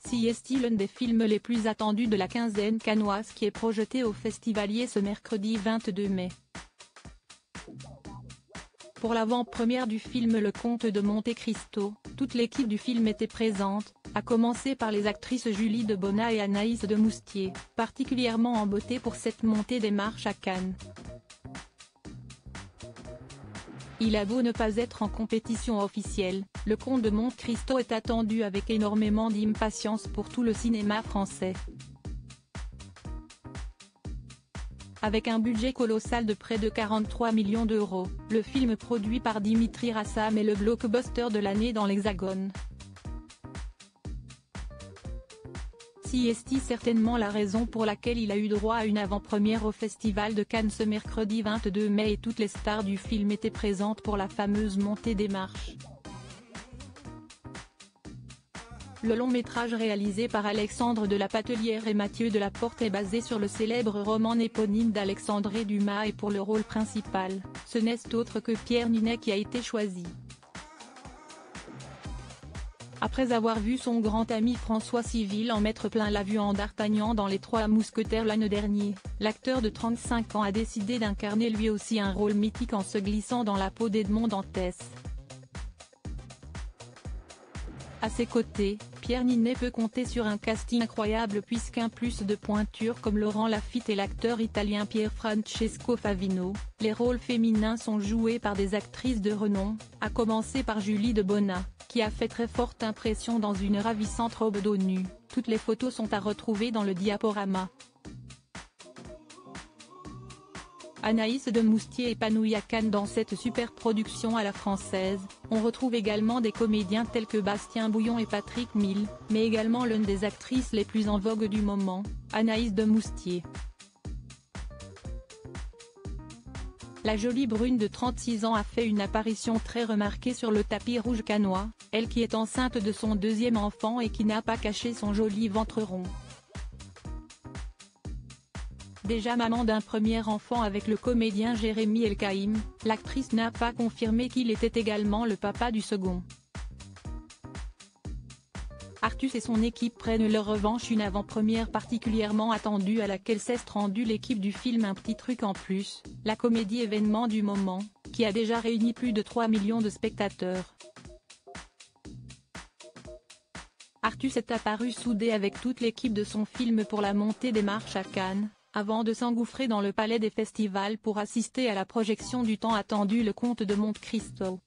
CST, l'un des films les plus attendus de la quinzaine cannoise qui est projeté au Festivalier ce mercredi 22 mai. Pour l'avant-première du film Le Comte de Monte Cristo, toute l'équipe du film était présente, à commencer par les actrices Julie Debona et Anaïs de Moustier, particulièrement en beauté pour cette montée des marches à Cannes. Il a beau ne pas être en compétition officielle, Le Comte de Monte Cristo est attendu avec énormément d'impatience pour tout le cinéma français. Avec un budget colossal de près de 43 millions d'euros, le film produit par Dimitri Rassam est le blockbuster de l'année dans l'Hexagone. CST, certainement la raison pour laquelle il a eu droit à une avant-première au Festival de Cannes ce mercredi 22 mai et toutes les stars du film étaient présentes pour la fameuse montée des marches. Le long-métrage réalisé par Alexandre de la Patelière et Mathieu Delaporte est basé sur le célèbre roman éponyme d'Alexandre Dumas et pour le rôle principal, ce n'est autre que Pierre Ninet qui a été choisi. Après avoir vu son grand ami François Civil en mettre plein la vue en d'Artagnan dans Les Trois Mousquetaires l'an dernier, l'acteur de 35 ans a décidé d'incarner lui aussi un rôle mythique en se glissant dans la peau d'Edmond Dantès. À ses côtés, Pierre Ninet peut compter sur un casting incroyable puisqu'un plus de pointure comme Laurent Lafitte et l'acteur italien Pierfrancesco Favino, les rôles féminins sont joués par des actrices de renom, à commencer par Julie Debona, qui a fait très forte impression dans une ravissante robe dos nu. Toutes les photos sont à retrouver dans le diaporama. Anaïs de Moustier épanouie à Cannes dans cette super production à la française. On retrouve également des comédiens tels que Bastien Bouillon et Patrick Mille, mais également l'une des actrices les plus en vogue du moment, Anaïs de Moustier. La jolie brune de 36 ans a fait une apparition très remarquée sur le tapis rouge cannois, elle qui est enceinte de son deuxième enfant et qui n'a pas caché son joli ventre rond. Déjà maman d'un premier enfant avec le comédien Jérémy Elkaïm, l'actrice n'a pas confirmé qu'il était également le papa du second. Artus et son équipe prennent leur revanche, une avant-première particulièrement attendue à laquelle s'est rendue l'équipe du film Un petit truc en plus, la comédie événement du moment, qui a déjà réuni plus de 3 millions de spectateurs. Artus est apparu soudé avec toute l'équipe de son film pour la montée des marches à Cannes, avant de s'engouffrer dans le palais des festivals pour assister à la projection du tant attendu Le Comte de Monte Cristo.